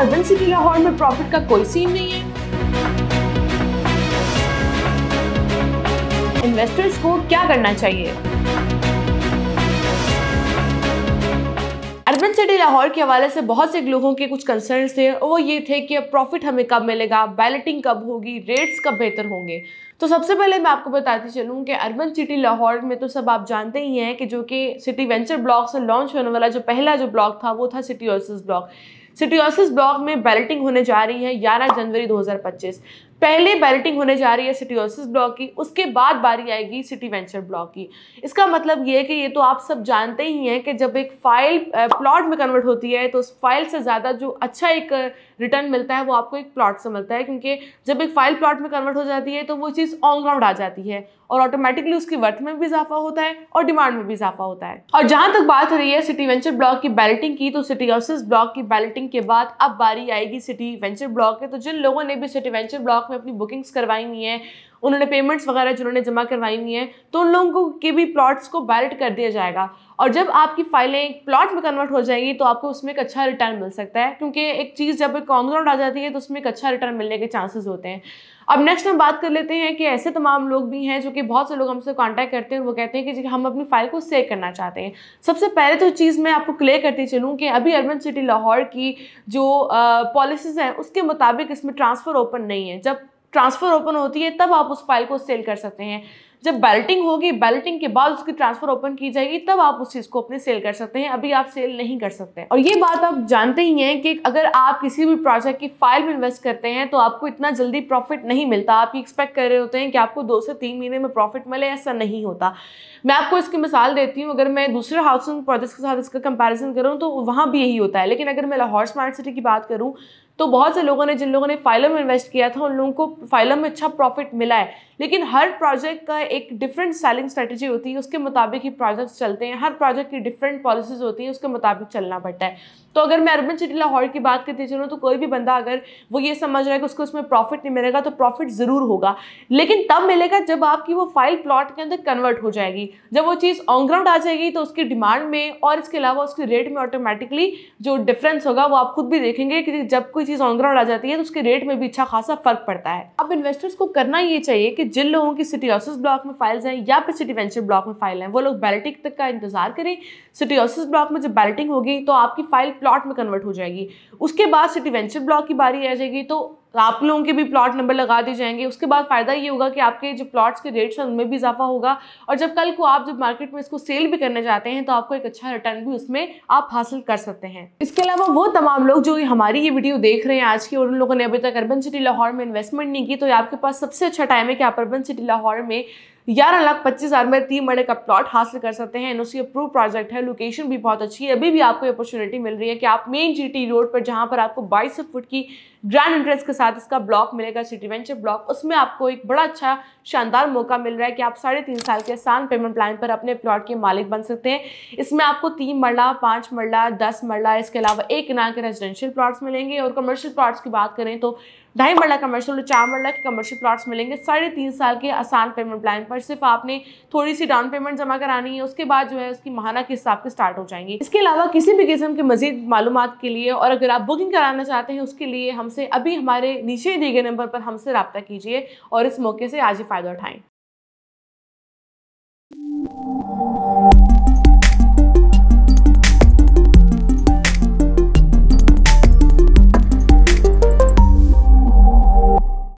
Urban city Lahore में profit का कोई सीन नहीं है? इन्वेस्टर्स को क्या करना चाहिए? अर्बन सिटी लाहौर के हवाले से बहुत से लोगों के कुछ कंसर्न्स थे, वो ये थे कि अब प्रॉफिट हमें कब मिलेगा, बैलेटिंग कब होगी, रेट्स कब बेहतर होंगे। तो सबसे पहले मैं आपको बताती चलूँ कि अर्बन सिटी लाहौर में तो सब आप जानते ही हैं कि जो कि सिटी वेंचर ब्लॉक से लॉन्च होने वाला जो पहला ब्लॉक था वो था city oasis block. City oasis block में बैलेटिंग होने जा रही है 11 जनवरी 2025। पहले बैलेटिंग होने जा रही है सिटी ओएसिस ब्लॉक की, उसके बाद बारी आएगी सिटी वेंचर ब्लॉक की। इसका मतलब ये है कि ये तो आप सब जानते ही हैं कि जब एक फाइल प्लॉट में कन्वर्ट होती है तो उस फाइल से ज़्यादा जो अच्छा एक रिटर्न मिलता है वो आपको एक प्लॉट से मिलता है, क्योंकि जब एक फाइल प्लॉट में कन्वर्ट हो जाती है तो वो चीज़ ऑन ग्राउंड आ जाती है और ऑटोमेटिकली उसकी वर्थ में भी इजाफा होता है और डिमांड में भी इजाफा होता है। और जहां तक बात हो रही है सिटी वेंचर ब्लॉक की बैलेटिंग की, तो सिटी ओएसिस ब्लॉक की बैलेटिंग के बाद अब बारी आएगी सिटी वेंचर ब्लॉक के। तो जिन लोगों ने भी सिटी वेंचर ब्लॉक में अपनी बुकिंग्स करवाई हुई है, उन्होंने पेमेंट्स वगैरह जिन्होंने जमा करवाई हुई है, तो उन लोगों के भी प्लॉट्स को बैलेट कर दिया जाएगा। और जब आपकी फाइलें प्लॉट में कन्वर्ट हो जाएगी तो आपको उसमें एक अच्छा रिटर्न मिल सकता है, क्योंकि एक चीज़ जब एक ऑन ग्राउंड आ जाती है तो उसमें एक अच्छा रिटर्न मिलने के चांसेस होते हैं। अब नेक्स्ट हम बात कर लेते हैं कि ऐसे तमाम लोग भी हैं जो कि बहुत से लोग हमसे कांटेक्ट करते हैं, वो कहते हैं कि हम अपनी फाइल को सेव करना चाहते हैं। सबसे पहले तो चीज़ मैं आपको क्लियर करती चलूँ कि अभी अर्बन सिटी लाहौर की जो पॉलिसीज हैं उसके मुताबिक इसमें ट्रांसफ़र ओपन नहीं है। जब ट्रांसफ़र ओपन होती है तब आप उस फाइल को सेल कर सकते हैं। जब बैलेटिंग होगी, बैलेटिंग के बाद उसकी ट्रांसफर ओपन की जाएगी, तब आप उस चीज़ को अपने सेल कर सकते हैं। अभी आप सेल नहीं कर सकते। और ये बात आप जानते ही हैं कि अगर आप किसी भी प्रोजेक्ट की फाइल में इन्वेस्ट करते हैं तो आपको इतना जल्दी प्रॉफिट नहीं मिलता। आप एक्सपेक्ट कर रहे होते हैं कि आपको 2 से 3 महीने में प्रॉफिट मिले, ऐसा नहीं होता। मैं आपको इसकी मिसाल देती हूँ। अगर मैं दूसरे हाउसिंग प्रोजेक्ट्स के साथ इसका कंपैरिजन करूँ तो वहाँ भी यही होता है, लेकिन अगर मैं लाहौर स्मार्ट सिटी की बात करूँ तो बहुत से लोगों ने, जिन लोगों ने फाइलों में इन्वेस्ट किया था, उन लोगों को फाइलों में अच्छा प्रॉफिट मिला है। लेकिन हर प्रोजेक्ट का एक डिफरेंट सेलिंग स्ट्रेटजी होती है, उसके मुताबिक ही प्रोजेक्ट्स चलते हैं। हर प्रोजेक्ट की डिफरेंट पॉलिसीज होती हैं, उसके मुताबिक चलना पड़ता है। तो अगर मैं अर्बन सिटी लाहौर की बात करती चलूँ तो कोई भी बंदा अगर वो ये समझ रहा है कि उसको उसमें प्रॉफिट नहीं मिलेगा, तो प्रॉफिट ज़रूर होगा, लेकिन तब मिलेगा जब आपकी वो फाइल प्लॉट के अंदर कन्वर्ट हो जाएगी। जब वो चीज़ ऑन ग्राउंड आ जाएगी तो उसकी डिमांड में और इसके अलावा उसके रेट में ऑटोमेटिकली जो डिफरेंस होगा वो आप खुद भी देखेंगे कि जब कोई चीज़ ऑन ग्राउंड आ जाती है तो उसके रेट में भी अच्छा खासा फर्क पड़ता है। अब इन्वेस्टर्स को करना ये चाहिए कि जिन लोगों की सिटी ओएसिस ब्लॉक में फाइल्स हैं या फिर सिटी वेंचर ब्लॉक में फाइल हैं, वो लोग बैलेटिंग तक का इंतजार करें। सिटी ओएसिस ब्लॉक में जब बैलेटिंग होगी तो आपकी फाइल प्लॉट में कन्वर्ट हो जाएगी। उसके बाद सिटी वेंचर ब्लॉक की बारी आ जाएगी तो आप लोगों के भी प्लॉट नंबर लगा दिए जाएंगे। उसके बाद फायदा ये होगा कि आपके जो प्लॉट्स के रेट्स हैं उनमें भी इजाफा होगा, और जब कल को आप जब मार्केट में इसको सेल भी करने जाते हैं तो आपको एक अच्छा रिटर्न भी उसमें आप हासिल कर सकते हैं। इसके अलावा वो तमाम लोग जो हमारी ये वीडियो देख रहे हैं आज की और उन लोगों ने अभी तक अर्बन सिटी लाहौर में इन्वेस्टमेंट नहीं की, तो आपके पास सबसे अच्छा टाइम है कि आप अर्बन सिटी लाहौर में 11,25,000 में 3 मरले का प्लॉट हासिल कर सकते हैं। एनओसी अप्रूव प्रोजेक्ट है, लोकेशन भी बहुत अच्छी है। अभी भी आपको अपॉर्चुनिटी मिल रही है कि आप मेन जीटी रोड पर, जहां पर आपको 22 फुट की ग्रैंड एंट्रेंस के साथ इसका ब्लॉक मिलेगा सिटी वेंचर ब्लॉक, उसमें आपको एक बड़ा अच्छा शानदार मौका मिल रहा है कि आप 3.5 साल के आसान पेमेंट प्लान पर अपने प्लॉट के मालिक बन सकते हैं। इसमें आपको 3 मरला, 5 मरला, 10 मरला, इसके अलावा 1 कनाल के रेजिडेंशियल प्लॉट्स मिलेंगे। और कमर्शियल प्लॉट्स की बात करें तो 2.5 मरला कमर्शियल और 4 मरला के कमर्शियल प्लॉट्स मिलेंगे 3.5 साल के आसान पेमेंट प्लान पर। सिर्फ आपने थोड़ी सी डाउन पेमेंट जमा करानी है, उसके बाद जो है उसकी माहाना के हिसाब से स्टार्ट हो जाएंगी। इसके अलावा किसी भी किस्म के मजीद मालूमात के लिए और अगर आप बुकिंग कराना चाहते हैं उसके लिए हमसे अभी हमारे नीचे दिए गए नंबर पर हमसे रब्ता कीजिए और इस मौके से आज ही फ़ायदा उठाएं।